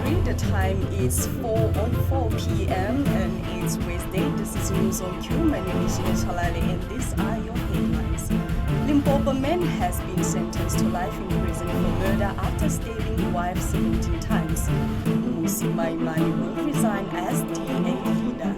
January. The time is 4:04 p.m. and it's Wednesday. This is News on Q. My name is Chalale and these are your headlines. Limpopo man has been sentenced to life in prison for murder after stabbing wife 17 times. Musi Maimani will resign as DA leader.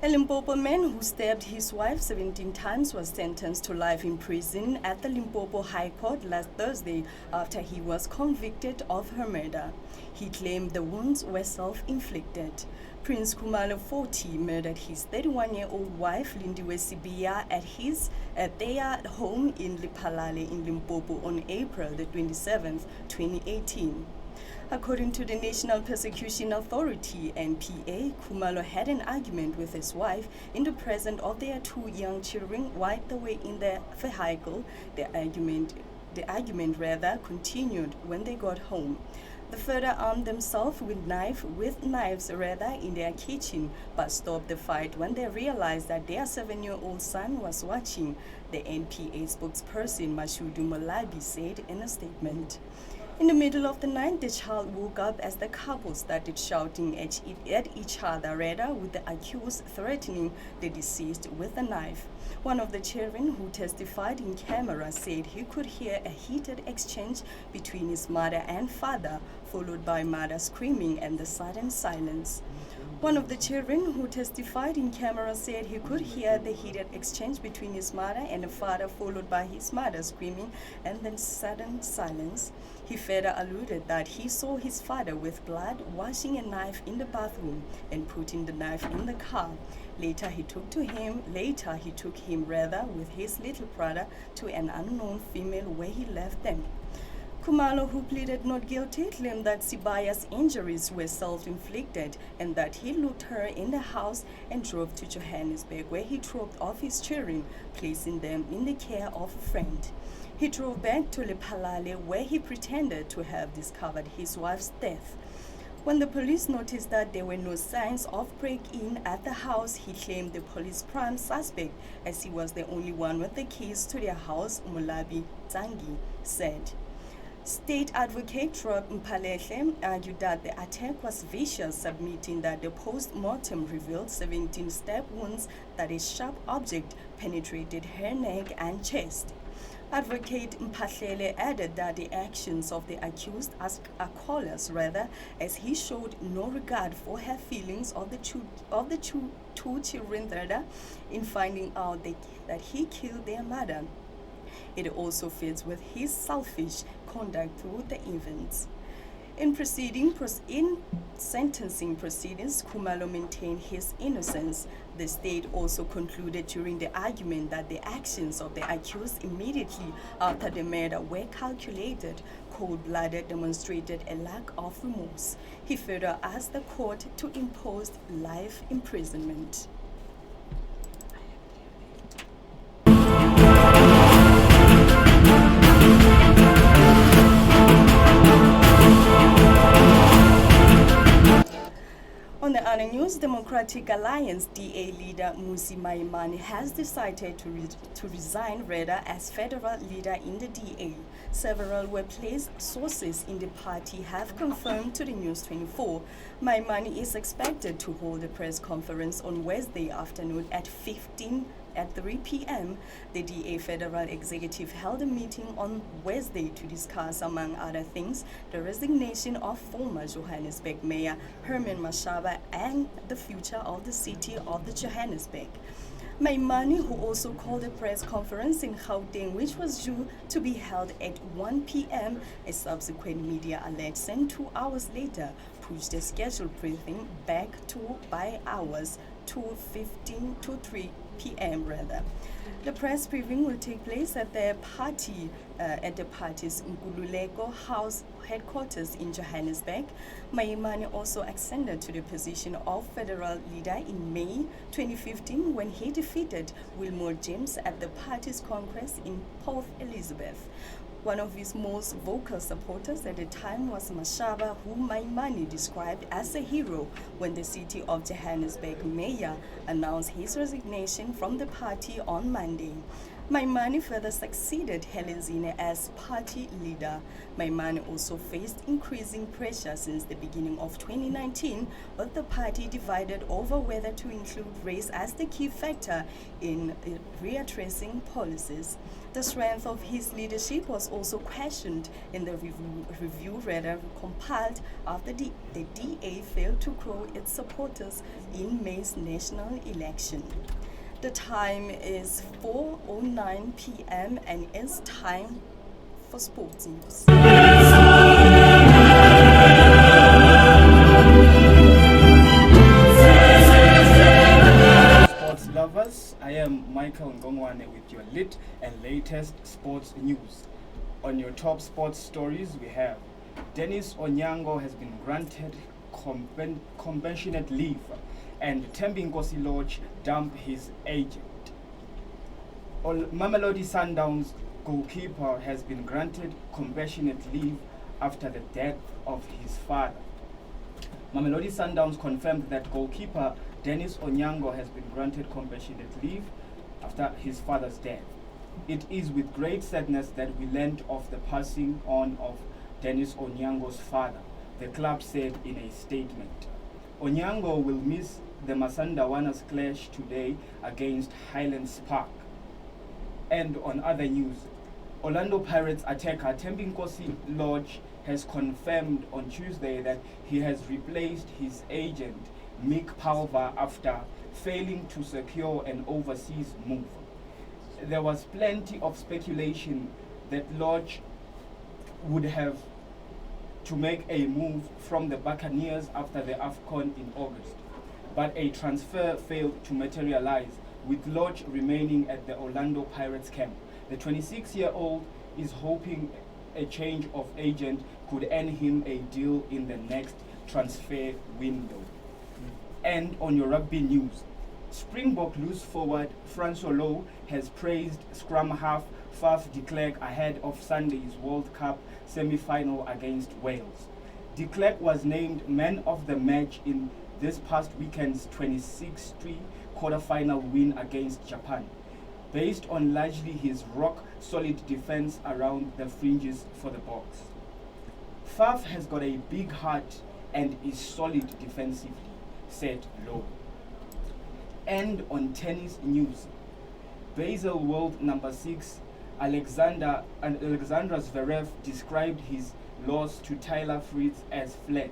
A Limpopo man who stabbed his wife 17 times was sentenced to life in prison at the Limpopo High Court last Thursday after he was convicted of her murder. He claimed the wounds were self-inflicted. Prince Khumalo 40 murdered his 31-year-old wife Lindiwe Sibiya at their home in Liphalale in Limpopo on April the 27th, 2018. According to the National Persecution Authority, NPA, Khumalo had an argument with his wife in the presence of their two young children while they were in the vehicle. The argument continued when they got home. They further armed themselves with knives in their kitchen, but stopped the fight when they realized that their 7-year-old son was watching, the NPA spokesperson Mashudu Molabi said in a statement. In the middle of the night, the child woke up as the couple started shouting at each other, with the accused threatening the deceased with a knife. One of the children who testified in camera said he could hear a heated exchange between his mother and father, followed by mother screaming and the sudden silence. One of the children who testified in camera said he could hear the heated exchange between his mother and the father, followed by his mother screaming and then sudden silence. He further alluded that he saw his father with blood washing a knife in the bathroom and putting the knife in the car. Later he took him with his little brother to an unknown female where he left them. Khumalo, who pleaded not guilty, claimed that Sibaya's injuries were self-inflicted and that he locked her in the house and drove to Johannesburg, where he dropped off his children, placing them in the care of a friend. He drove back to Liphalale, where he pretended to have discovered his wife's death. When the police noticed that there were no signs of break-in at the house, he claimed the police prime suspect, as he was the only one with the keys to their house, Molabi Tsangi said. State Advocate Rob Mpalehle argued that the attack was vicious, submitting that the post-mortem revealed 17 stab wounds that a sharp object penetrated her neck and chest. Advocate Mphahlele added that the actions of the accused are callous, as he showed no regard for her feelings of the two children in finding out that he killed their mother. It also fits with his selfish conduct through the events. In sentencing proceedings, Khumalo maintained his innocence. The state also concluded during the argument that the actions of the accused immediately after the murder were calculated, cold-blooded, demonstrated a lack of remorse. He further asked the court to impose life imprisonment. On the other news, Democratic Alliance DA leader Musi Maimani has decided to resign as federal leader in the DA. Several workplace sources in the party have confirmed to the News 24. Maimani is expected to hold a press conference on Wednesday afternoon at 3 p.m. The DA Federal Executive held a meeting on Wednesday to discuss, among other things, the resignation of former Johannesburg Mayor Herman Mashaba and the future of the city of the Johannesburg. Maimani, who also called a press conference in Gauteng, which was due to be held at 1 p.m., a subsequent media alert sent 2 hours later pushed the scheduled briefing back by hours to 3 p.m. The press briefing will take place at the party's Nkululeko House headquarters in Johannesburg. Maimani also ascended to the position of federal leader in May 2015 when he defeated Wilmore James at the party's congress in Port Elizabeth. One of his most vocal supporters at the time was Mashaba, whom Maimani described as a hero when the city of Johannesburg mayor announced his resignation from the party on Monday. Maimane further succeeded Helenzine as party leader. Maimane also faced increasing pressure since the beginning of 2019, with the party divided over whether to include race as the key factor in readdressing policies. The strength of his leadership was also questioned in the review rather compiled after the DA failed to grow its supporters in May's national election. The time is 4:09 p.m. and it's time for sports news. Sports lovers, I am Michael Ngongwane with your lit and latest sports news. On your top sports stories, we have Dennis Onyango has been granted compassionate leave, and Thembinkosi Lodge dumped his agent. Mamelodi Sundowns goalkeeper has been granted compassionate leave after the death of his father. Mamelodi Sundowns confirmed that goalkeeper Dennis Onyango has been granted compassionate leave after his father's death. It is with great sadness that we learned of the passing on of Dennis Onyango's father, the club said in a statement. Onyango will miss the Masandawanas clash today against Highlands Park. And on other news, Orlando Pirates attacker Thembinkosi Lodge has confirmed on Tuesday that he has replaced his agent Mick Palver after failing to secure an overseas move. There was plenty of speculation that Lodge would have to make a move from the Buccaneers after the AFCON in August, but a transfer failed to materialize, with Lodge remaining at the Orlando Pirates camp. The 26-year-old is hoping a change of agent could earn him a deal in the next transfer window. And on your rugby news, Springbok loose forward Francois Lowe has praised scrum half Faf de Klerk ahead of Sunday's World Cup semi-final against Wales. De Klerk was named man of the match in this past weekend's 26-3 quarter-final win against Japan, based on largely his rock-solid defense around the fringes for the box. Faf has got a big heart and is solid defensively, said Lowe. And on tennis news, Basel world number 6 Alexander Zverev described his loss to Tyler Fritz as flat,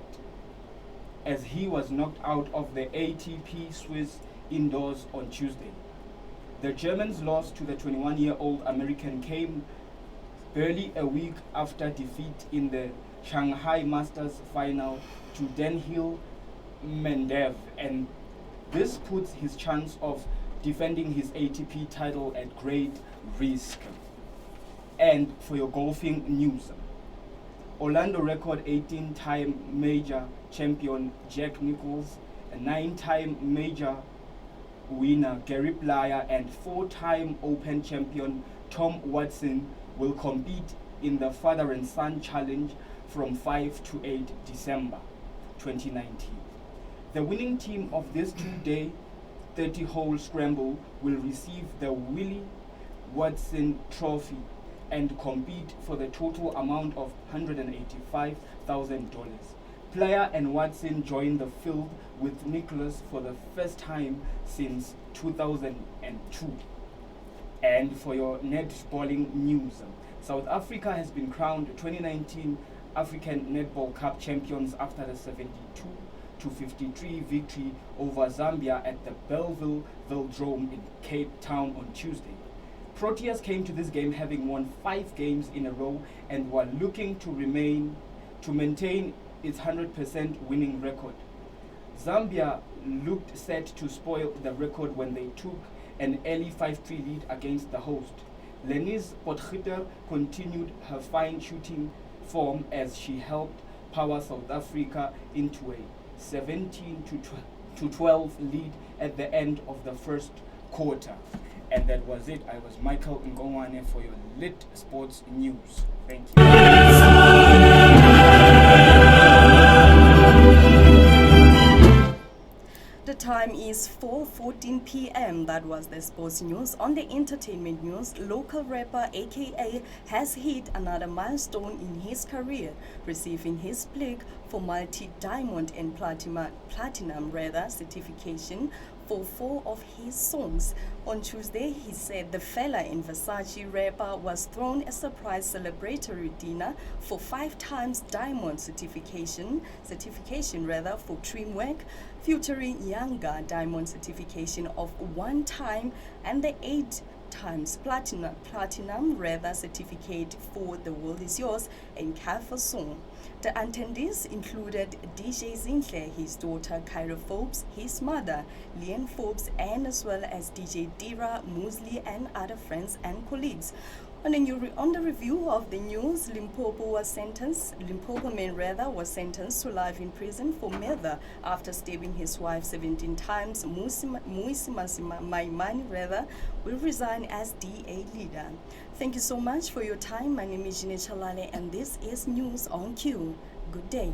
as he was knocked out of the ATP Swiss indoors on Tuesday. The German's loss to the 21-year-old American came barely a week after defeat in the Shanghai Masters final to Daniil Medvedev, and this puts his chance of defending his ATP title at great risk. And for your golfing news, Orlando record 18-time major champion Jack Nicklaus, a 9-time major winner Gary Player, and 4-time Open champion Tom Watson will compete in the Father and Son Challenge from 5 to 8 December 2019. The winning team of this two-day 30-hole scramble will receive the Willie Watson Trophy and compete for the total amount of $185,000. Player and Watson joined the field with Nicholas for the first time since 2002. And for your netballing news, South Africa has been crowned 2019 African Netball Cup champions after the 72-53 victory over Zambia at the Belleville Velodrome in Cape Town on Tuesday. Proteas came to this game having won 5 games in a row and were looking to maintain its 100% winning record. Zambia looked set to spoil the record when they took an early 5-3 lead against the host. Lenise Potgieter continued her fine shooting form as she helped power South Africa into a 17-12 lead at the end of the first quarter. And that was it. I was Michael Ngongwane for your lit sports news. Thank you. The time is 4:14 p.m. that was the sports news. On the entertainment news, local rapper AKA has hit another milestone in his career, receiving his plaque for multi-diamond and platinum certification for 4 of his songs. On Tuesday, he said the fella in Versace rapper was thrown a surprise celebratory dinner for 5 times diamond certification for trim work, featuring younger diamond certification of 1 time and the 8 times platinum certificate for The World Is Yours and Cafe song. The attendees included DJ Zinhle, his daughter Kyra Forbes, his mother Leanne Forbes, and as well as DJ Dira Mosley and other friends and colleagues. On the review of the news, Limpopo man was sentenced to life in prison for murder after stabbing his wife 17 times. Muisi Maimani will resign as DA leader. Thank you so much for your time. My name is Jine Chalale and this is News on Q. Good day.